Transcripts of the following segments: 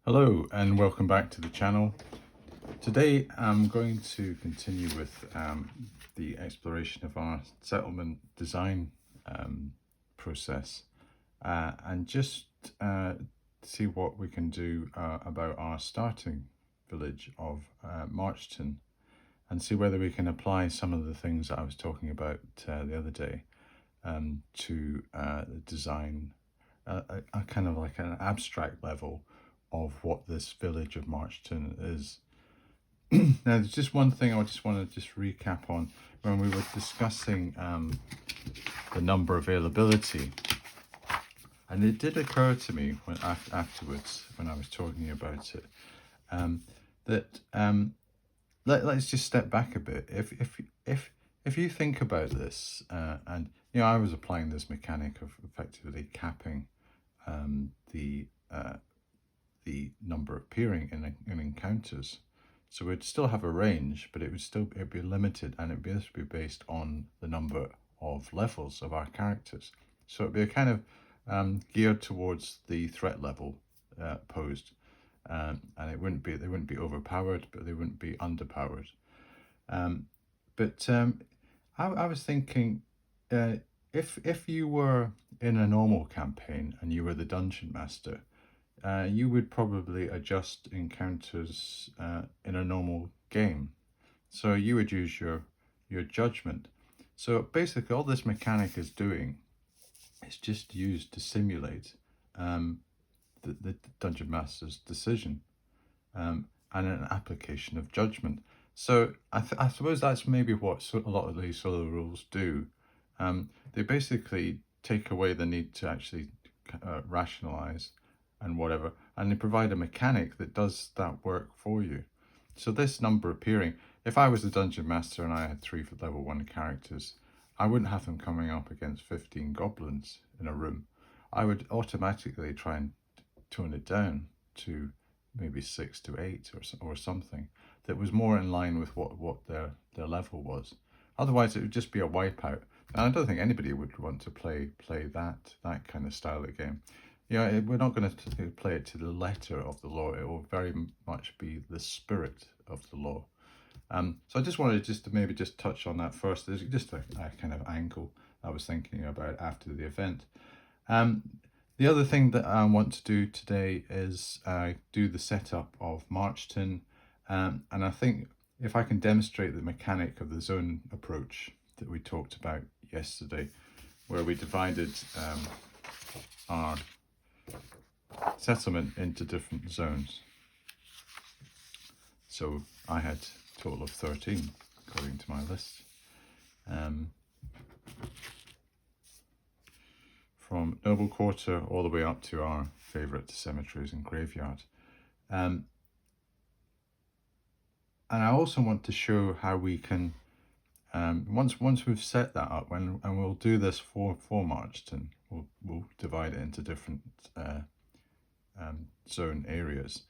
Hello and welcome back to the channel. Today I'm going to continue with the exploration of our settlement design process and just see what we can do about our starting village of Marchton, and see whether we can apply some of the things that I was talking about the other day to design a kind of like an abstract level of what this village of Marchton is. Now, there's just one thing I just want to recap on when we were discussing the number availability, and it did occur to me when afterwards when I was talking about it that let's just step back a bit. If you think about this, and I was applying this mechanic of effectively capping the number appearing in encounters. So we'd still have a range, but it'd be limited, and it'd be based on the number of levels of our characters. So it'd be a kind of geared towards the threat level posed, and they wouldn't be overpowered, but they wouldn't be underpowered. I was thinking, if you were in a normal campaign and you were the dungeon master, you would probably adjust encounters in a normal game. So you would use your judgment. So basically all this mechanic is doing is just used to simulate the dungeon master's decision and an application of judgment. So I suppose that's maybe what a lot of these sort of rules do. They basically take away the need to actually rationalize and whatever, and they provide a mechanic that does that work for you. So this number appearing, if I was the dungeon master and I had 3 for level 1 characters, I wouldn't have them coming up against 15 goblins in a room. I would automatically try and tone it down to maybe 6 to 8 or something that was more in line with what their level was. Otherwise it would just be a wipeout, and I don't think anybody would want to play that kind of style of game. We're not going to play it to the letter of the law. It will very much be the spirit of the law. So I just wanted to maybe touch on that first. There's just a kind of angle I was thinking about after the event. The other thing that I want to do today is do the setup of Marchton. And I think if I can demonstrate the mechanic of the zone approach that we talked about yesterday, where we divided our settlement into different zones. So I had a total of 13 according to my list, from noble quarter all the way up to our favourite cemeteries and graveyard. And I also want to show how we can, once we've set that up, and we'll do this for Marchton, we'll divide it into different zone areas,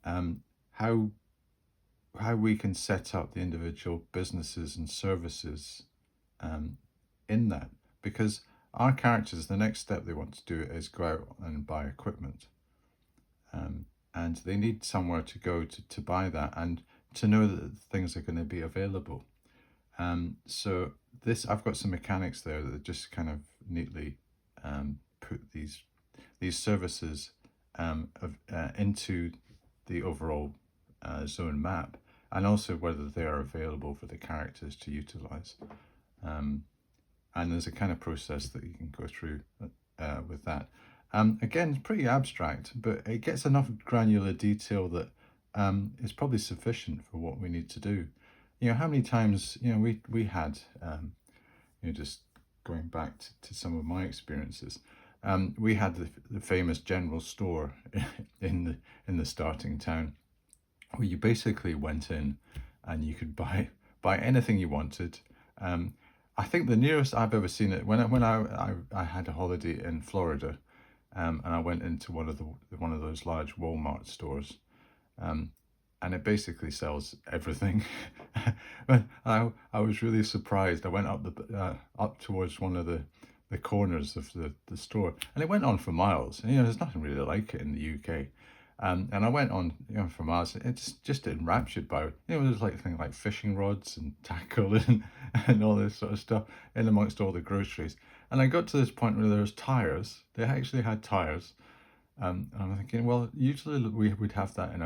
how we can set up the individual businesses and services in that, because our characters, the next step they want to do is go out and buy equipment, and they need somewhere to go to buy that and to know that things are going to be available. So I've got some mechanics there that just kind of neatly put these services into the overall zone map, and also whether they are available for the characters to utilize. And there's a kind of process that you can go through with that. Again, it's pretty abstract, but it gets enough granular detail that is probably sufficient for what we need to do. How many times we had just going back to some of my experiences, we had the famous general store in the starting town, where you basically went in and you could buy anything you wanted. I think the nearest I've ever seen it, when I had a holiday in Florida, and I went into one of those large Walmart stores, and it basically sells everything. I was really surprised. I went up towards one of the corners of the store, and it went on for miles. And there's nothing really like it in the UK. And I went on, for miles. It's just enraptured by it. There's like things like fishing rods and tackle and all this sort of stuff in amongst all the groceries. And I got to this point where there was tires. They actually had tires. And I'm thinking, well, usually we would have that in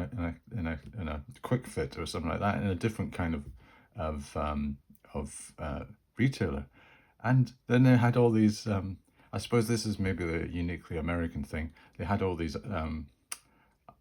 a quick fit or something like that, in a different kind of retailer. And then they had all these. I suppose this is maybe the uniquely American thing. They had all these.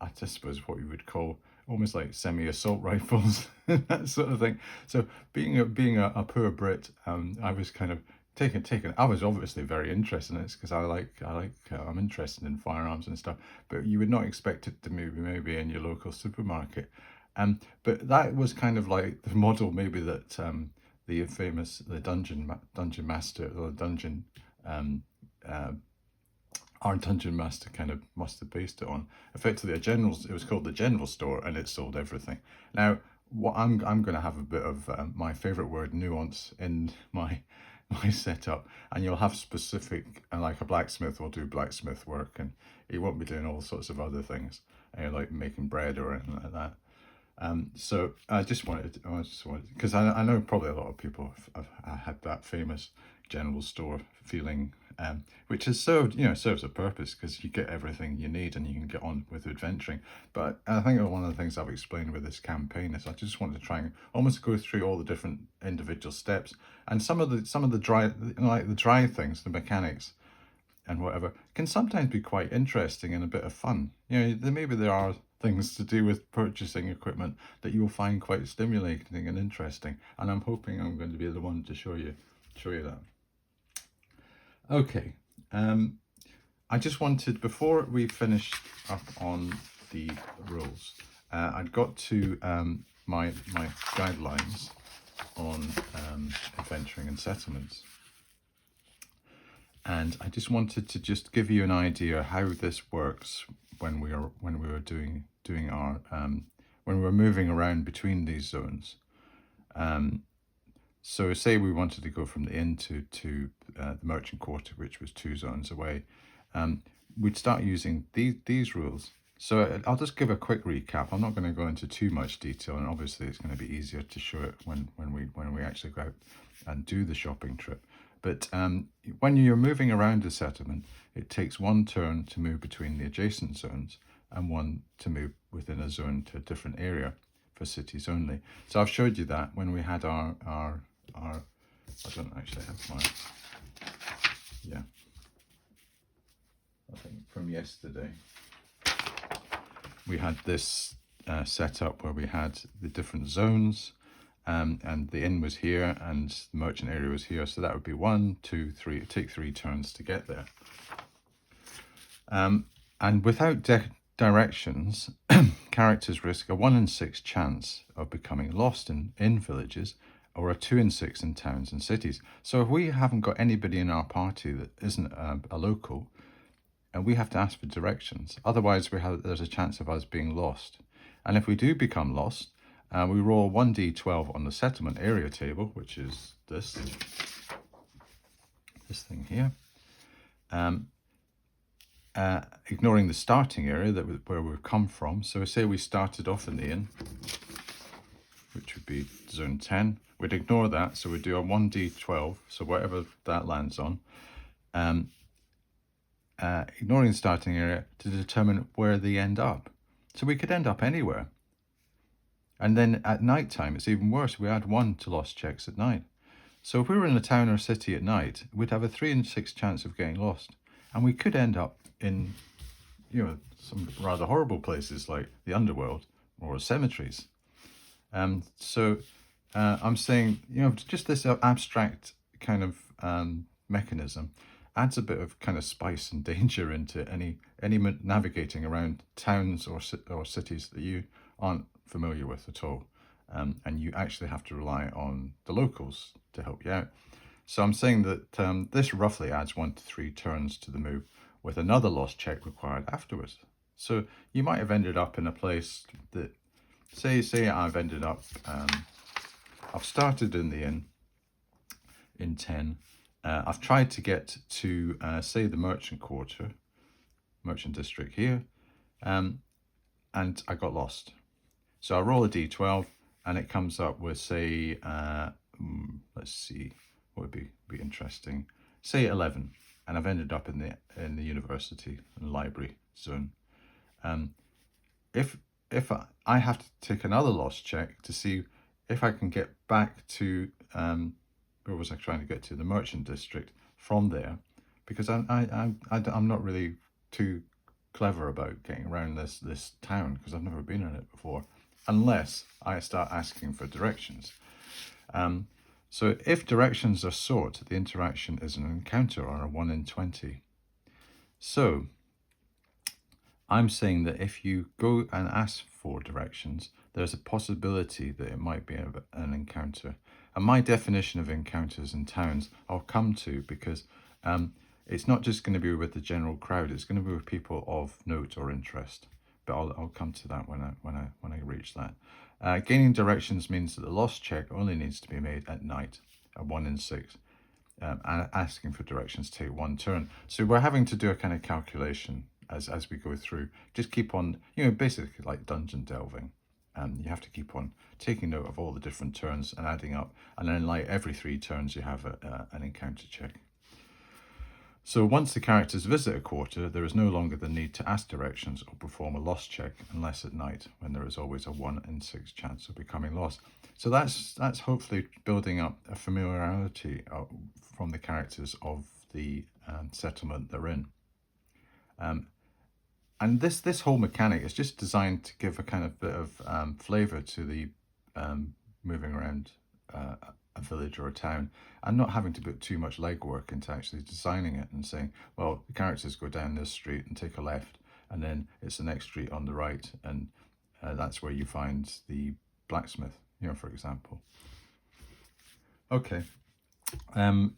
I just suppose what you would call almost like semi-assault rifles, that sort of thing. So being a poor Brit, I was kind of taken. I was obviously very interested in this because I'm interested in firearms and stuff. But you would not expect it to maybe in your local supermarket. But that was kind of like the model maybe that the dungeon master or the dungeon um, uh, our dungeon master kind of must have based it on. Effectively, it was called the general store, and it sold everything. Now, what I'm going to have a bit of my favorite word, nuance, in my setup, and you'll have specific, like a blacksmith will do blacksmith work, and he won't be doing all sorts of other things, like making bread or anything like that. So I just wanted, because I know probably a lot of people have had that famous general store feeling, which has serves a purpose because you get everything you need and you can get on with adventuring. But I think one of the things I've explained with this campaign is I just wanted to try and almost go through all the different individual steps, and some of the dry, like the dry things, the mechanics and whatever, can sometimes be quite interesting and a bit of fun. Maybe there are things to do with purchasing equipment that you'll find quite stimulating and interesting. And I'm hoping I'm going to be the one to show you that. Okay. I just wanted, before we finished up on the rules, I'd got to my guidelines on adventuring and settlements. And I just wanted to just give you an idea how this works when we were doing our when we were moving around between these zones. So say we wanted to go from the inn to the merchant quarter, which was 2 zones away. We'd start using these rules. So I'll just give a quick recap. I'm not going to go into too much detail, and obviously it's going to be easier to show it when we actually go out and do the shopping trip. But when you're moving around a settlement, it takes 1 turn to move between the adjacent zones and 1 to move within a zone to a different area for cities only. So I've showed you that when we had our I don't actually have my, yeah, I think from yesterday. We had this set up where we had the different zones, and the inn was here and the merchant area was here. So that would be 1, 2, 3, it'd take 3 turns to get there. And without directions, characters risk a 1 in 6 chance of becoming lost in villages, or a 2 in 6 in towns and cities. So if we haven't got anybody in our party that isn't a local, and we have to ask for directions. Otherwise, there's a chance of us being lost. And if we do become lost, we roll 1d12 on the settlement area table, which is this thing here. Ignoring the starting area where we've come from. So say we started off in the inn, which would be zone 10. We'd ignore that, so we'd do a 1d12, so whatever that lands on. Ignoring the starting area to determine where they end up. So we could end up anywhere. And then at night time, it's even worse. We add 1 to lost checks at night. So if we were in a town or city at night, we'd have a 3 in 6 chance of getting lost. And we could end up in, some rather horrible places like the underworld or cemeteries. So I'm saying, just this abstract kind of mechanism adds a bit of kind of spice and danger into any navigating around towns or cities that you aren't familiar with at all, and you actually have to rely on the locals to help you out. So I'm saying that this roughly adds 1 to 3 turns to the move, with another lost check required afterwards. So you might have ended up in a place that, say I've ended up, I've started in the inn in 10. I've tried to get to, say, the merchant quarter, merchant district here, and I got lost. So I roll a d12 and it comes up with, say, let's see, what would be interesting, say 11, and I've ended up in the university and library zone. Um, if I have to take another lost check to see if I can get back to where was I trying to get to, the Merchant district from there, because I'm not really too clever about getting around this town because I've never been in it before, unless I start asking for directions. So if directions are sought, the interaction is an encounter or a 1 in 20. So I'm saying that if you go and ask for directions, there's a possibility that it might be an encounter. And my definition of encounters in towns I'll come to, because it's not just going to be with the general crowd, it's going to be with people of note or interest. But I'll come to that when I reach that. Gaining directions means that the lost check only needs to be made at night, a 1 in 6. And asking for directions take 1 turn. So we're having to do a kind of calculation as we go through. Just keep on, basically like dungeon delving. You have to keep on taking note of all the different turns and adding up. And then like every 3 turns you have an encounter check. So once the characters visit a quarter, there is no longer the need to ask directions or perform a lost check unless at night, when there is always a 1 in 6 chance of becoming lost. So that's hopefully building up a familiarity from the characters of the settlement they're in. And this whole mechanic is just designed to give a kind of bit of flavour to the moving around a village or a town, and not having to put too much legwork into actually designing it and saying, well, the characters go down this street and take a left, and then it's the next street on the right, and that's where you find the blacksmith, for example. Okay.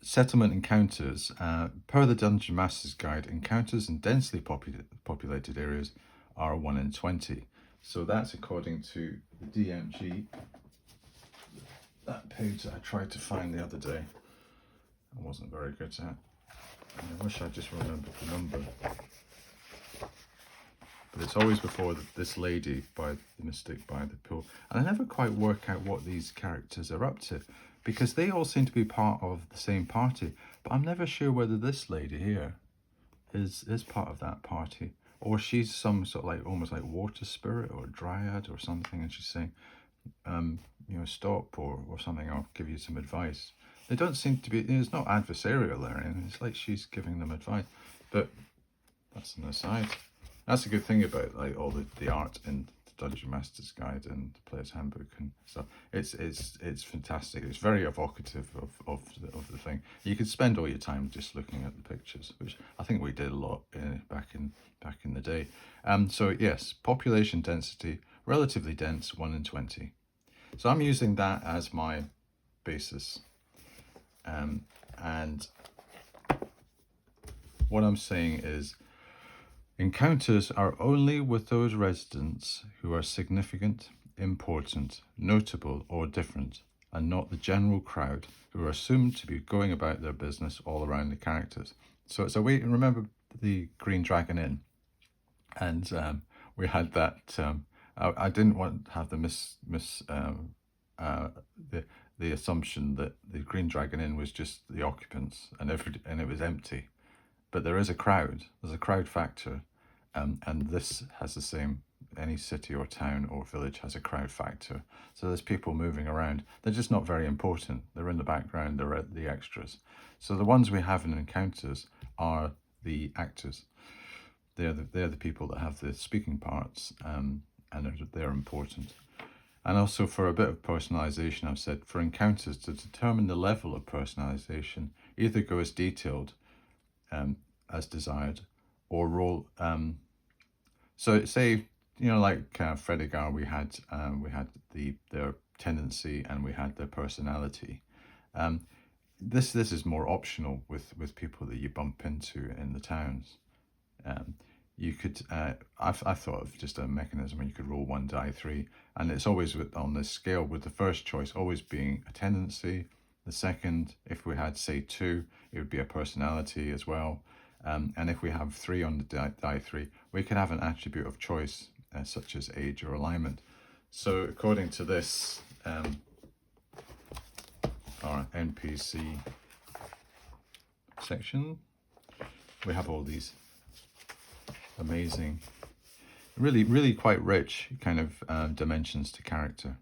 Settlement encounters. Per the Dungeon Master's Guide, encounters in densely populated areas are 1 in 20. So that's according to the DMG. That page that I tried to find the other day. I wasn't very good at. I wish I just remembered the number. But it's always before this lady by the mystic by the pool. And I never quite work out what these characters are up to, because they all seem to be part of the same party. But I'm never sure whether this lady here is part of that party, or she's some sort of like almost like water spirit or dryad or something, and she's saying, stop or something, I'll give you some advice. They don't seem to be, it's not adversarial or anything, it's like she's giving them advice. But that's an aside. That's a good thing about like all the art in the Dungeon Master's Guide and the Player's Handbook and stuff. It's fantastic. It's very evocative of the thing. You could spend all your time just looking at the pictures, which I think we did a lot back in the day. So yes, population density, relatively dense, 1 in 20. So I'm using that as my basis. And what I'm saying is, encounters are only with those residents who are significant, important, notable, or different, and not the general crowd who are assumed to be going about their business all around the characters. So it's a way, remember the Green Dragon Inn? And we had that, I didn't want to have the assumption that the Green Dragon Inn was just the occupants and it was empty. But there is a crowd, there's a crowd factor, and this has the same, any city or town or village has a crowd factor. So there's people moving around. They're just not very important. They're in the background, they're the extras. So the ones we have in encounters are the actors. They're the people that have the speaking parts, and they're important. And also for a bit of personalization, I've said for encounters, to determine the level of personalization, either go as detailed as desired, or roll. So say, like Fredegar, we had their tendency and we had their personality. This is more optional with people that you bump into in the towns. You could, I thought of just a mechanism where you could roll 1 die 3, and it's always on this scale, with the first choice always being a tendency. The second, if we had say 2, it would be a personality as well. And if we have 3 on the die 3, we could have an attribute of choice such as age or alignment. So according to this, our NPC section, we have all these amazing, really quite rich kind of dimensions to character,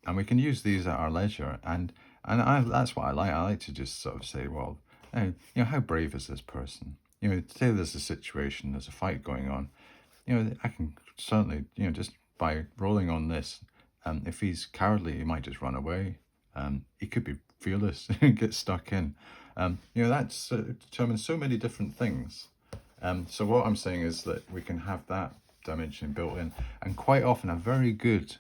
and we can use these at our leisure. And that's what I like. I like to just sort of say, well, hey, how brave is this person? Say there's a situation, there's a fight going on. I can certainly, just by rolling on this, if he's cowardly, he might just run away. He could be fearless and get stuck in. That's determines so many different things. So what I'm saying is that we can have that dimension built in, and quite often a very good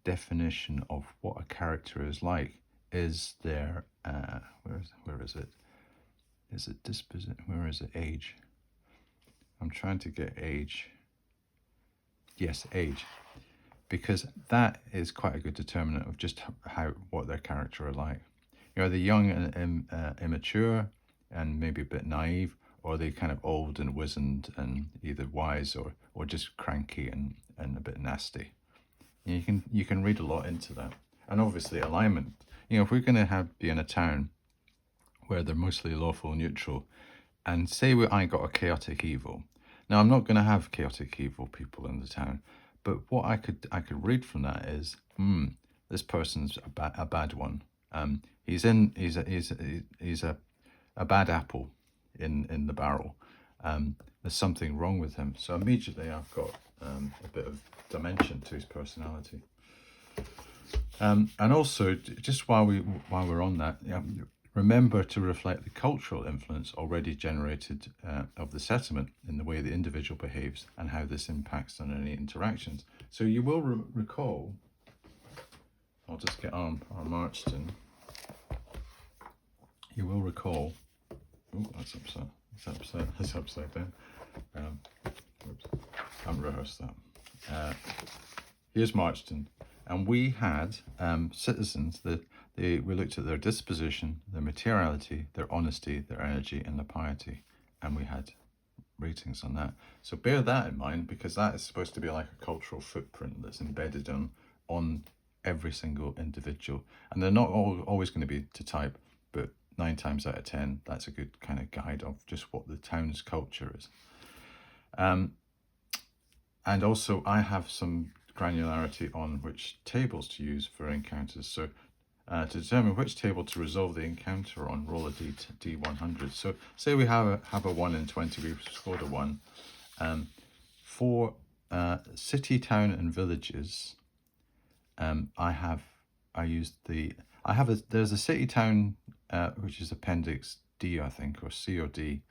definition of what a character is like is their where is it? Is it disposition? Where is it? Age. I'm trying to get age. Yes, age, because that is quite a good determinant of just what their character are like. Are they young and immature and maybe a bit naive, or are they kind of old and wizened and either wise or just cranky and a bit nasty? You can read a lot into that. And obviously alignment. If we're going to be in a town where they're mostly lawful neutral, and say I got a chaotic evil. Now I'm not going to have chaotic evil people in the town, but what I could read from that is, this person's a bad one. He's a bad apple in the barrel. There's something wrong with him. So immediately I've got a bit of dimension to his personality. And also, just while we're on that, remember to reflect the cultural influence already generated of the settlement in the way the individual behaves and how this impacts on any interactions. So you will recall, I'll just get on our Marchton. You will recall, oh, that's upside down. Oops, I haven't rehearsed that. Here's Marchton, and we had citizens that we looked at their disposition, their materiality, their honesty, their energy, and their piety, and we had ratings on that. So bear that in mind, because that is supposed to be like a cultural footprint that's embedded on every single individual, and they're not always going to be to type, but 9 times out of 10, that's a good kind of guide of just what the town's culture is. And also I have some granularity on which tables to use for encounters. So to determine which table to resolve the encounter on, roll a D100. So say we have a 1 in 20, we've scored a 1. For city, town, and villages, there's a city town which is Appendix D, I think, or C or D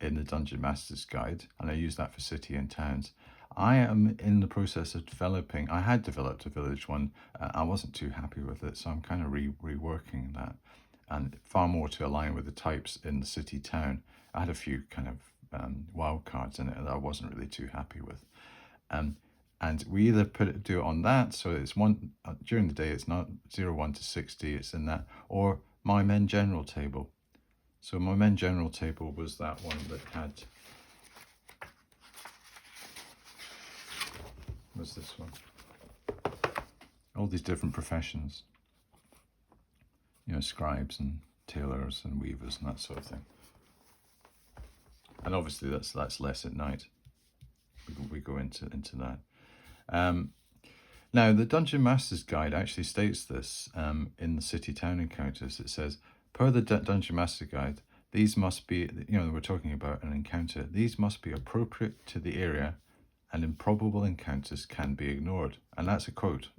in the Dungeon Master's Guide, and I use that for city and towns. I am in the process of developing. I had developed a village one. I wasn't too happy with it, so I'm kind of reworking that, and far more to align with the types in the city town. I had a few kind of wild cards in it that I wasn't really too happy with, and we either do it on that, so it's one during the day. It's not 01 to 60. It's in that, or my men general table. So my men general table was that one that had. What's this one? All these different professions. Scribes and tailors and weavers and that sort of thing. And obviously that's less at night. We go into that. Now the Dungeon Master's Guide actually states this in the city town encounters. It says, per the Dungeon Master Guide, these must be, we're talking about an encounter, these must be appropriate to the area, and improbable encounters can be ignored. And that's a quote.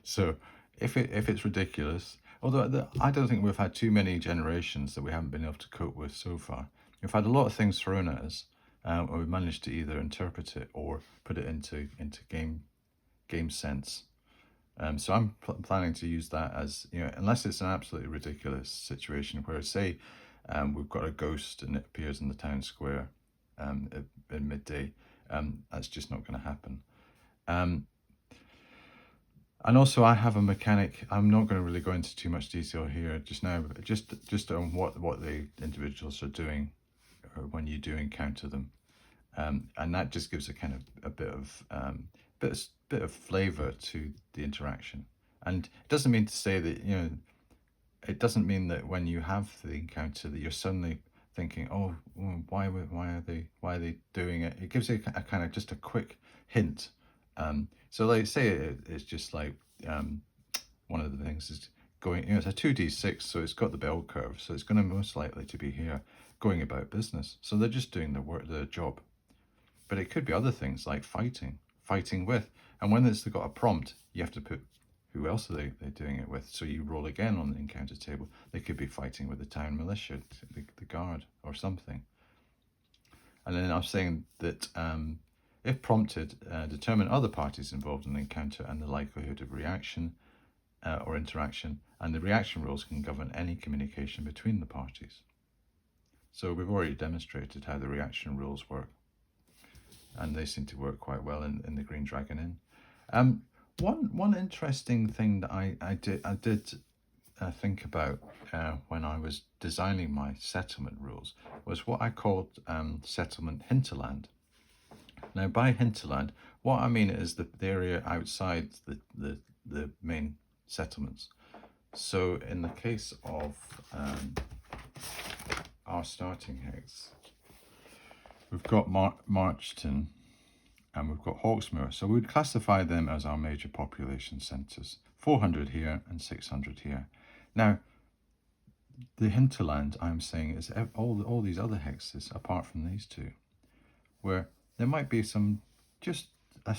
So if it's ridiculous, although I don't think we've had too many generations that we haven't been able to cope with so far. We've had a lot of things thrown at us, or we've managed to either interpret it or put it into game sense. So I'm planning to use that as, unless it's an absolutely ridiculous situation where, say, we've got a ghost and it appears in the town square in midday. That's just not going to happen. And also I have a mechanic. I'm not going to really go into too much detail here just now, but just on what the individuals are doing when you do encounter them. And that just gives a kind of a bit of flavor to the interaction. And it doesn't mean to say that, it doesn't mean that when you have the encounter that you're suddenly thinking, oh, why are they doing it? It gives you a kind of just a quick hint. So like say it's just like one of the things is going, it's a 2d6, so it's got the bell curve, so it's going to most likely to be here going about business. So they're just doing the job. But it could be other things like fighting with. And when it's got a prompt, you have to put who else are they doing it with. So you roll again on the encounter table. They could be fighting with the town militia, the guard, or something. And then I'm saying that if prompted, determine other parties involved in the encounter and the likelihood of reaction or interaction, and the reaction rules can govern any communication between the parties. So we've already demonstrated how the reaction rules work, and they seem to work quite well in the Green Dragon Inn. One interesting thing that I did think about when I was designing my settlement rules was what I called settlement hinterland. Now, by hinterland, what I mean is the area outside the main settlements. So in the case of our starting hex, we've got Marchton and we've got Hawksmoor. So we'd classify them as our major population centres. 400 here and 600 here. Now, the hinterland, I'm saying, is all these other hexes, apart from these two, where there might be some, just a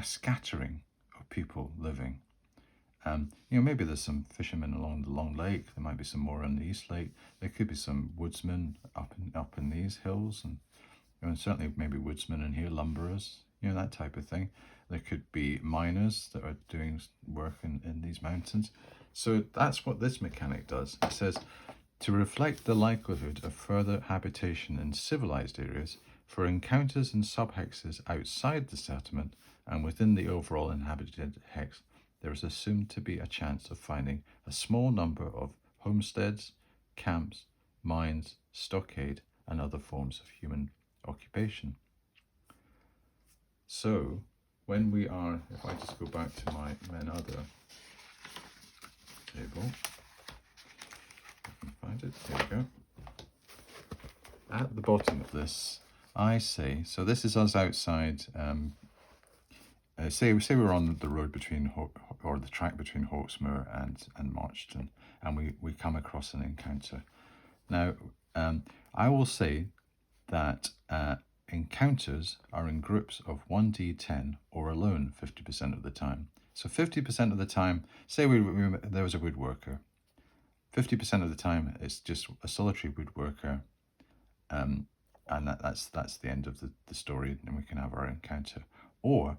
scattering of people living. Maybe there's some fishermen along the Long Lake. There might be some more on the East Lake. There could be some woodsmen up in these hills, and certainly maybe woodsmen in here, lumberers, that type of thing. There could be miners that are doing work in these mountains. So that's what this mechanic does. It says, to reflect the likelihood of further habitation in civilized areas, for encounters in subhexes outside the settlement and within the overall inhabited hex, there is assumed to be a chance of finding a small number of homesteads, camps, mines, stockade, and other forms of human occupation. So when we are, if I just go back to my other table, I can find it, here we go. At the bottom of this, I say, so this is us outside, say we're on the road between, or the track between Hawksmoor and Marchton, and we come across an encounter. Now, I will say that encounters are in groups of 1d10 or alone 50% of the time. So 50% of the time, say there was a woodworker, 50% of the time it's just a solitary woodworker, and that's the end of the story, and we can have our encounter. Or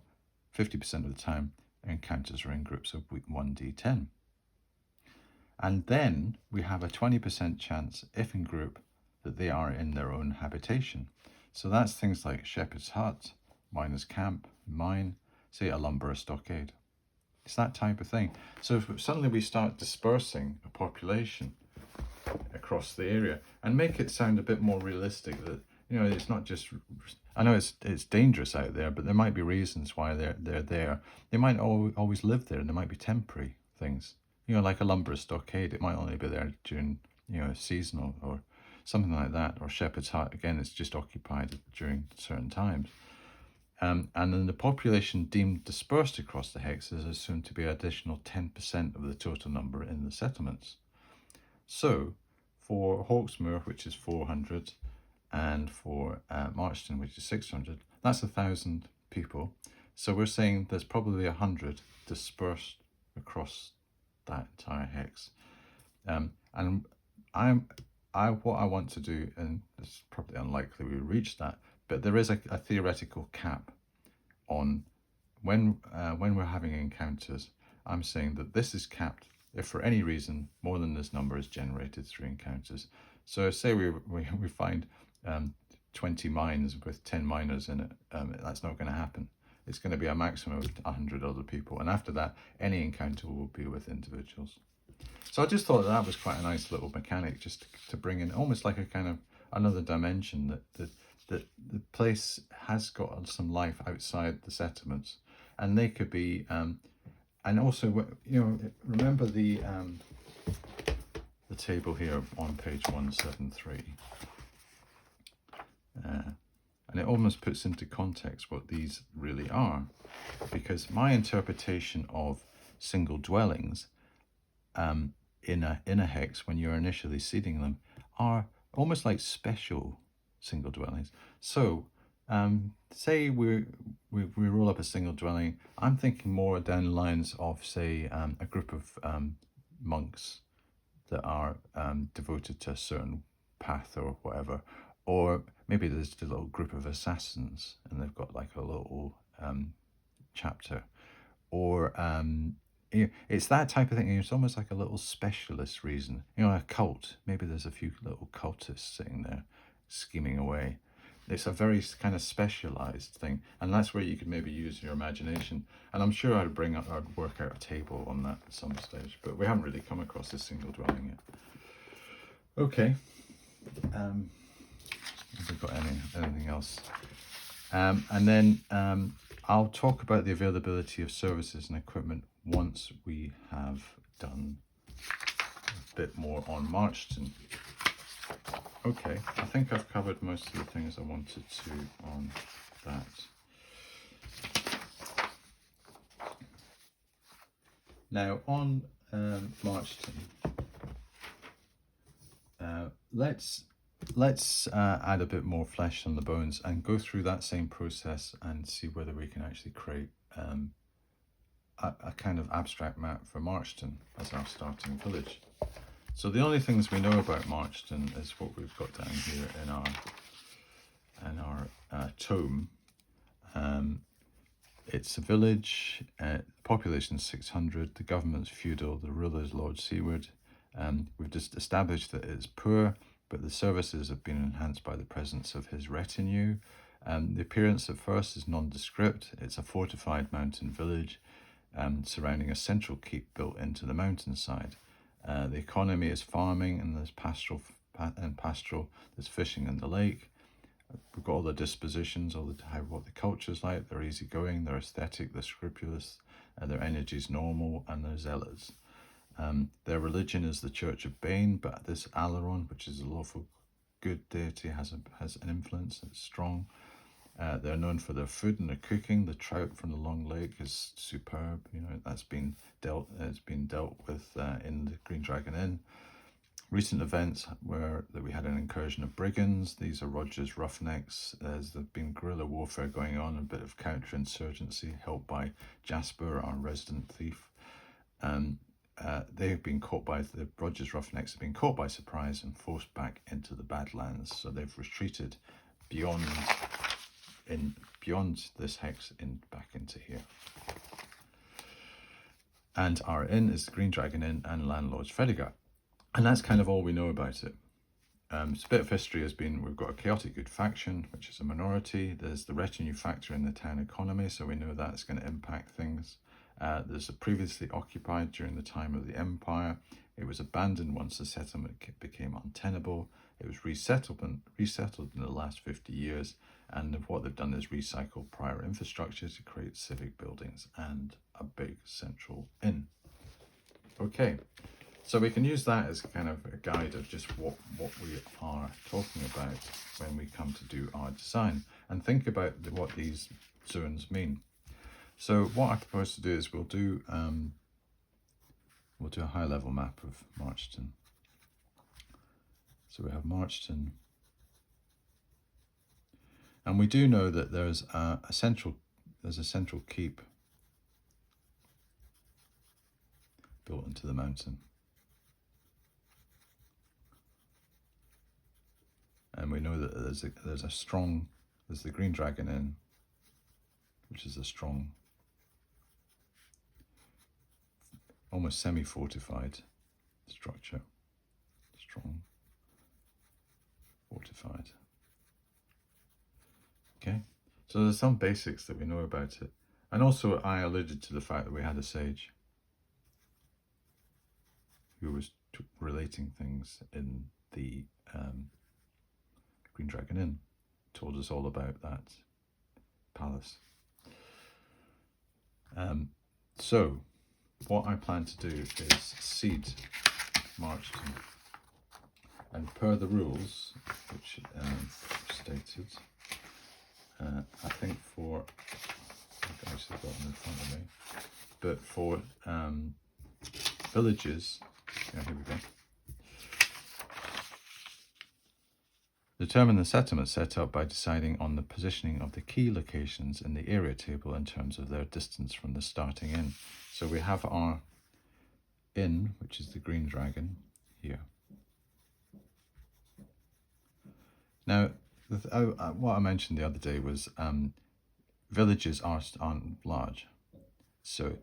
50% of the time, encounters are in groups of 1d10. And then we have a 20% chance, if in group, that they are in their own habitation. So that's things like shepherd's hut, miner's camp, mine, say a lumberer stockade. It's that type of thing. So if suddenly we start dispersing a population across the area and make it sound a bit more realistic, that it's not just, I know it's dangerous out there, but there might be reasons why they're there. They might always live there, and there might be temporary things. Like a lumberer stockade, it might only be there during seasonal or something like that, or shepherd's hut, again, it's just occupied during certain times. And then the population deemed dispersed across the hex is assumed to be an additional 10% of the total number in the settlements. So for Hawksmoor, which is 400, and for Marchton, which is 600, that's 1,000 people. So we're saying there's probably 100 dispersed across that entire hex. And what I want to do, and it's probably unlikely we reach that, but there is a theoretical cap on when we're having encounters. I'm saying that this is capped if for any reason more than this number is generated through encounters. So say we find 20 mines with 10 miners in it, that's not going to happen. It's going to be a maximum of 100 other people, and after that any encounter will be with individuals. So I just thought that was quite a nice little mechanic, just to bring in almost like a kind of another dimension that that the place has got some life outside the settlements, and they could be, and also, remember the table here on page 173, and it almost puts into context what these really are, because my interpretation of single dwellings in a hex, when you're initially seeding them, are almost like special single dwellings. So say we roll up a single dwelling. I'm thinking more down the lines of, say, a group of monks that are devoted to a certain path or whatever, or maybe there's a little group of assassins and they've got like a little chapter, or it's that type of thing. It's almost like a little specialist reason, a cult. Maybe there's a few little cultists sitting there scheming away. It's a very kind of specialized thing, and that's where you could maybe use your imagination. And I'm sure I'd work out a table on that at some stage, but we haven't really come across this single dwelling yet. Okay. Have we got anything else? And then I'll talk about the availability of services and equipment once we have done a bit more on Marchton. Okay, I think I've covered most of the things I wanted to on that. Now on Marchton, let's add a bit more flesh on the bones and go through that same process and see whether we can actually create a kind of abstract map for Marchton as our starting village. So the only things we know about Marchton is what we've got down here in our tome. It's a village, population 600, the government's feudal, the ruler's lord seaward. We've just established that it's poor, but the services have been enhanced by the presence of his retinue. The appearance at first is nondescript. It's a fortified mountain village surrounding a central keep built into the mountainside. The economy is farming, and there's pastoral. There's fishing in the lake. We've got all the dispositions, what the culture's like. They're easygoing, they're aesthetic, they're scrupulous, their energy's normal, and they're zealots. Their religion is the Church of Bane, but this Alaron, which is a lawful good deity, has an influence. It's strong. They're known for their food and their cooking. The trout from the Long Lake is superb. That's been dealt with in the Green Dragon Inn. Recent events were that we had an incursion of brigands. These are Roger's roughnecks. There's been guerrilla warfare going on, a bit of counterinsurgency helped by Jasper, our resident thief. They've been caught by Roger's roughnecks have been caught by surprise and forced back into the Badlands. So they've retreated beyond this hex back into here. And our inn is the Green Dragon Inn and landlord's Fedigar. And that's kind of all we know about it. So a bit of history has been, we've got a chaotic good faction, which is a minority. There's the retinue factor in the town economy, so we know that's going to impact things. There's a previously occupied during the time of the Empire. It was abandoned once the settlement became untenable. It was resettled in the last 50 years. And what they've done is recycle prior infrastructure to create civic buildings and a big central inn. Okay. So we can use that as kind of a guide of just what we are talking about when we come to do our design, and think about what these zones mean. So what I propose to do is we'll do a high level map of Marchton. So we have Marchton, and we do know that there's a central keep built into the mountain. And we know that there's the Green Dragon Inn, which is a strong, almost semi-fortified structure. Strong, fortified. Okay, so there's some basics that we know about it. And also I alluded to the fact that we had a sage who was relating things in the Green Dragon Inn. told us all about that palace. So what I plan to do is seed Marchton, and per the rules which stated, I think for, I've actually got them in front of me, but for villages, yeah, here we go. Determine the settlement set up by deciding on the positioning of the key locations in the area table in terms of their distance from the starting inn. So we have our inn, which is the Green Dragon, here. Now, what I mentioned the other day was villages aren't large. So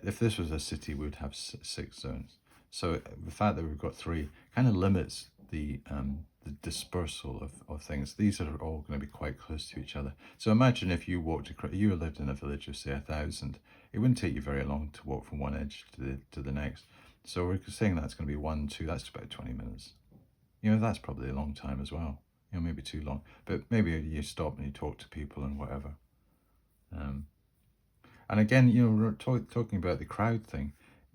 if this was a city, we would have 6 zones. So the fact that we've got 3 kind of limits the dispersal of things. These are all going to be quite close to each other. So imagine if you walked across, you lived in a village of say 1,000, it wouldn't take you very long to walk from one edge to the next. So we're saying that's going to be 1, 2, that's about 20 minutes. You know, that's probably a long time as well. You know, maybe too long, but maybe you stop and you talk to people and whatever. And again, you know, talking about the crowd thing,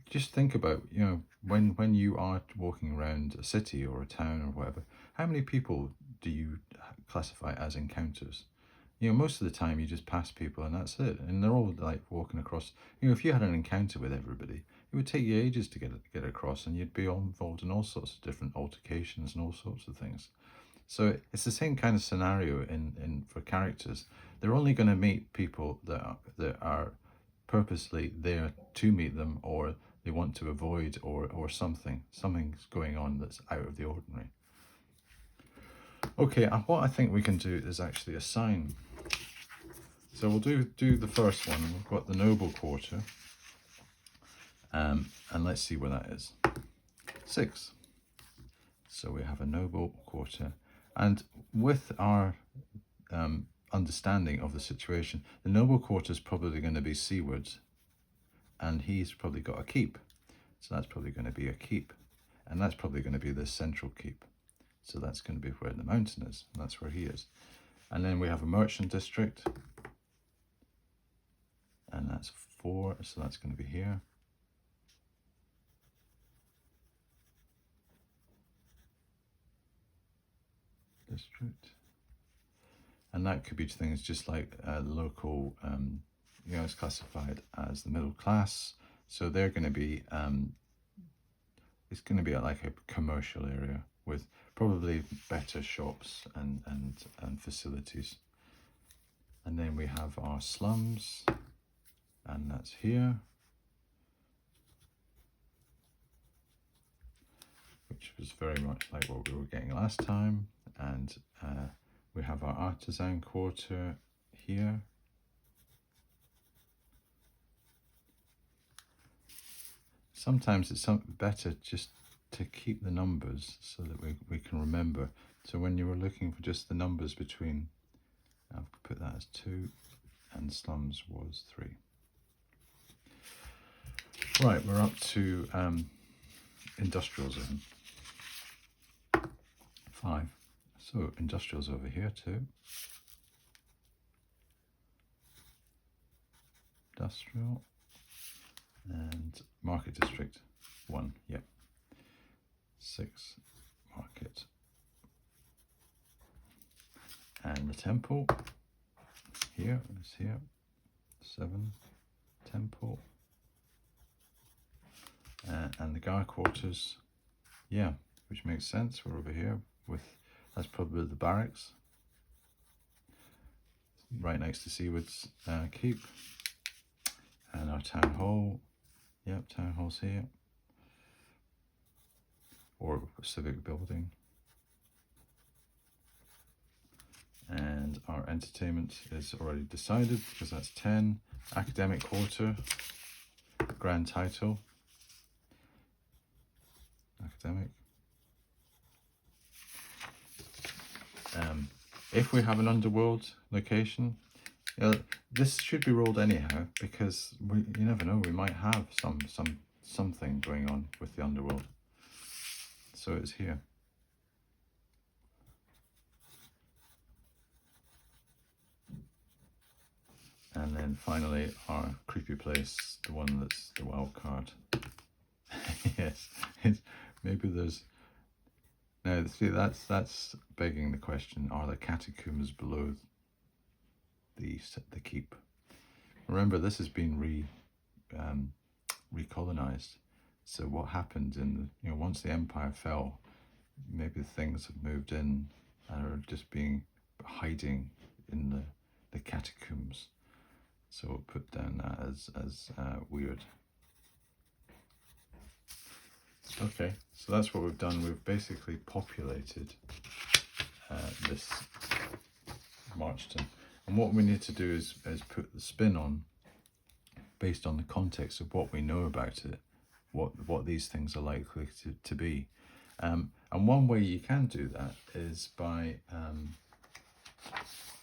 just think about, you know, when you are walking around a city or a town or whatever, how many people do you classify as encounters? You know, most of the time you just pass people and that's it. And they're all like walking across. You know, if you had an encounter with everybody, it would take you ages to get across, and you'd be all involved in all sorts of different altercations and all sorts of things. So it's the same kind of scenario in for characters. They're only going to meet people that are purposely there to meet them, or they want to avoid, or something's going on that's out of the ordinary. Okay, what I think we can do is actually assign. So we'll do the first one. We've got the noble quarter, and let's see where that is. 6. So we have a noble quarter, and with our understanding of the situation, the noble quarter is probably going to be seawards, and he's probably got a keep, so that's probably going to be a keep, and that's probably going to be the central keep, so that's going to be where the mountain is, and that's where he is. And then we have a merchant district, and that's 4, so that's going to be here. District. And that could be things just like local, you know, it's classified as the middle class. So they're going to be, it's going to be like a commercial area with probably better shops and facilities. And then we have our slums, and that's here, which was very much like what we were getting last time. And we have our artisan quarter here. Sometimes it's better just to keep the numbers so that we can remember. So when you were looking for just the numbers between, I've put that as 2, and slums was 3. Right, we're up to industrial zone. 5. So industrial's over here too. Industrial and market district 1. Yep. 6 market. And the temple here is here. 7 temple. And the guard quarters, yeah, which makes sense. We're over here with, that's probably the barracks, right next to Seaward's keep. And our town hall, yep, town hall's here, or civic building. And our entertainment is already decided because that's 10. Academic quarter, grand title, academic. If we have an underworld location, this should be rolled anyhow, because you never know, we might have something going on with the underworld. So it's here. And then finally our creepy place, the one that's the wild card. Yes, maybe there's... Now, see, that's begging the question: are the catacombs below the keep? Remember, this has been recolonized. So what happened in the, once the empire fell, maybe things have moved in and are just hiding in the catacombs. So we'll put down that as weird. Okay, so that's what we've done. We've basically populated this Marchton, and what we need to do is put the spin on based on the context of what we know about it, what these things are likely to be. And one way you can do that is by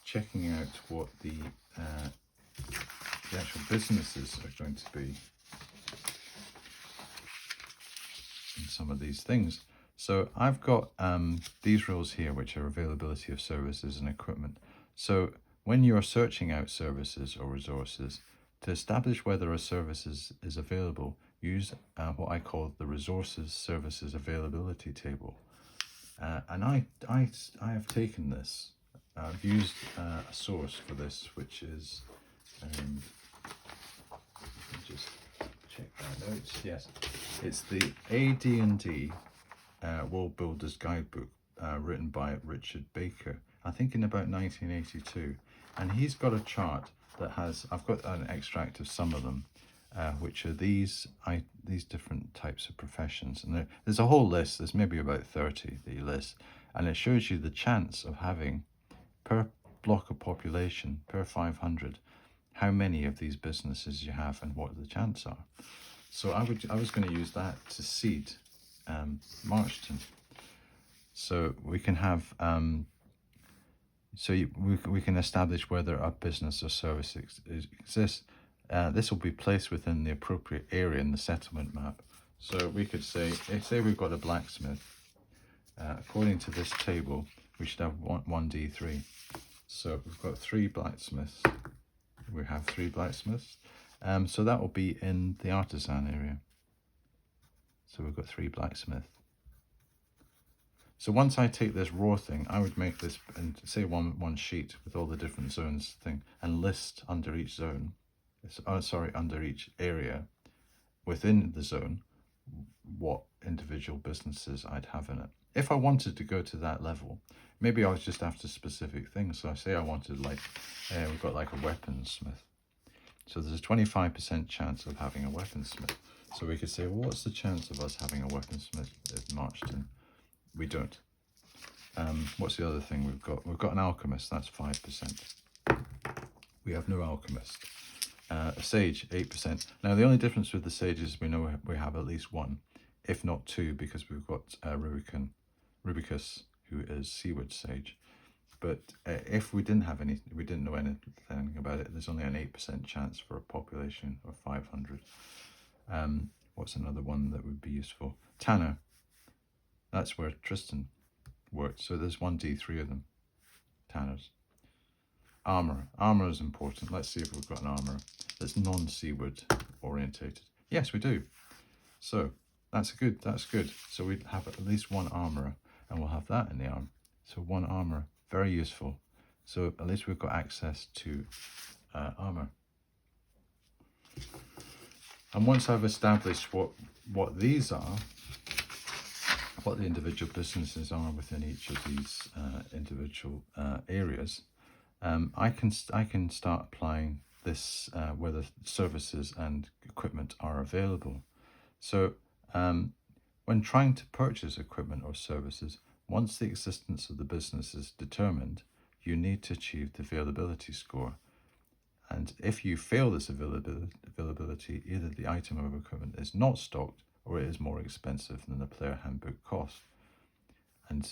checking out what the actual businesses are going to be in some of these things. So I've got these rows here, which are availability of services and equipment. So when you're searching out services or resources, to establish whether a service is available, use what I call the resources services availability table. And I have taken this. I've used a source for this, which is just check my notes. Yes, it's the AD&D World Builders Guidebook, written by Richard Baker, I think in about 1982, and he's got a chart that has, I've got an extract of some of them, which are these different types of professions, and there's a whole list. There's maybe about 30 that you list, and it shows you the chance of having per block of population per 500 how many of these businesses you have and what the chances are. So I was going to use that to seed Marchton. So we can have we can establish whether a business or service exists. This will be placed within the appropriate area in the settlement map. So we could say we've got a blacksmith. According to this table, we should have 1D3. So we've got 3 blacksmiths. We have 3 blacksmiths. So that will be in the artisan area. So we've got 3 blacksmiths. So once I take this raw thing, I would make this, and say one sheet with all the different zones thing, and list under each zone, under each area within the zone, what individual businesses I'd have in it. If I wanted to go to that level, maybe I was just after specific things. So I say I wanted, we've got like a weaponsmith. So there's a 25% chance of having a weaponsmith. So we could say, well, what's the chance of us having a weaponsmith at Marchton? We don't. What's the other thing we've got? We've got an alchemist, that's 5%. We have no alchemist. A sage, 8%. Now the only difference with the sage is we know we have at least 1, if not 2, because we've got Rubicus, who is seaward sage. But if we didn't have we didn't know anything about it, there's only an 8% chance for a population of 500. What's another one that would be useful? Tanner. That's where Tristan worked. So there's 1D3 of them. Tanners. Armour. Armour is important. Let's see if we've got an armour that's non-seaward orientated. Yes, we do. So that's good. So we have at least 1 armourer, and we'll have that in the arm. So 1 armourer, very useful. So at least we've got access to armour. And once I've established what these are, what the individual businesses are within each of these individual areas, I can start applying this whether services and equipment are available. So when trying to purchase equipment or services, once the existence of the business is determined, you need to achieve the availability score. And if you fail this availability, either the item or equipment is not stocked, or it is more expensive than the player handbook cost. And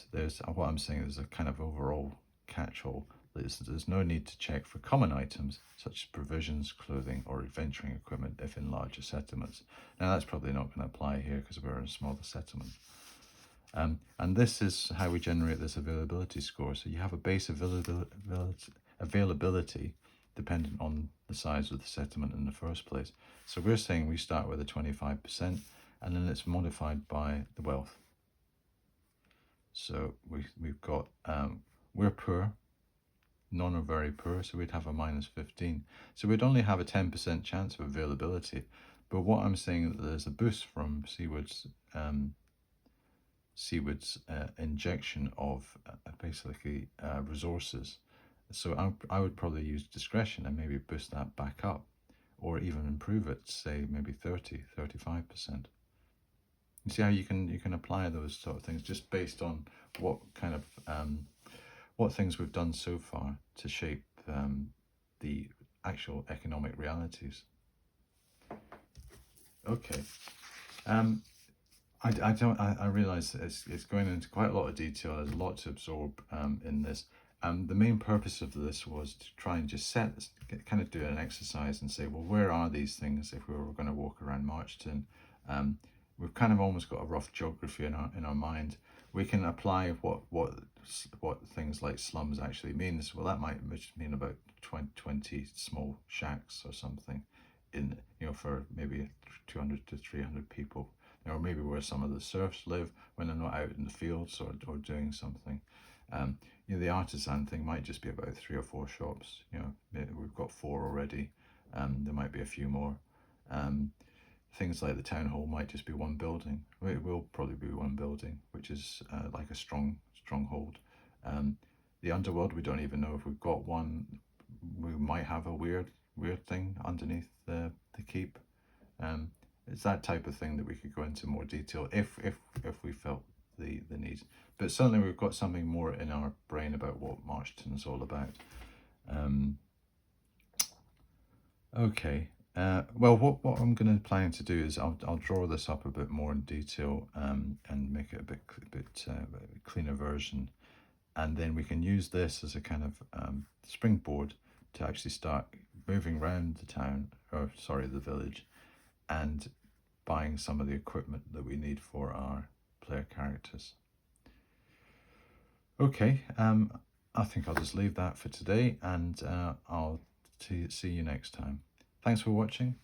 what I'm saying is a kind of overall catch-all. There's no need to check for common items such as provisions, clothing, or adventuring equipment if in larger settlements. Now that's probably not going to apply here because we're in a smaller settlement. And this is how we generate this availability score. So you have a base availability dependent on the size of the settlement in the first place. So we're saying we start with a 25%, and then it's modified by the wealth. So we've got, we're poor, none are very poor, so we'd have a -15. So we'd only have a 10% chance of availability. But what I'm saying is that there's a boost from Seawood's injection of basically resources. So I would probably use discretion and maybe boost that back up, or even improve it, say maybe 35%. You see how you can apply those sort of things just based on what kind of what things we've done so far to shape the actual economic realities. Okay. I realise it's going into quite a lot of detail. There's a lot to absorb in this. The main purpose of this was to try and just kind of do an exercise and say, well, where are these things if we were going to walk around Marchton? We've kind of almost got a rough geography in our mind. We can apply what things like slums actually means. Well, that might mean about 20 small shacks or something, in for maybe 200 to 300 people. Or maybe where some of the serfs live when they're not out in the fields or doing something. The artisan thing might just be about 3 or 4 shops. We've got 4 already. There might be a few more. Things like the town hall might just be one building. It will probably be one building, which is like a stronghold. The underworld, we don't even know if we've got one. We might have a weird thing underneath the keep. It's that type of thing that we could go into more detail if we felt the need. But certainly we've got something more in our brain about what Marchton's all about. Okay. Well, what I'm going to plan to do is I'll draw this up a bit more in detail and make it a bit cleaner version, and then we can use this as a kind of springboard to actually start moving around the town, or sorry, the village, and buying some of the equipment that we need for our player characters. Okay, I think I'll just leave that for today, and I'll see you next time. Thanks for watching.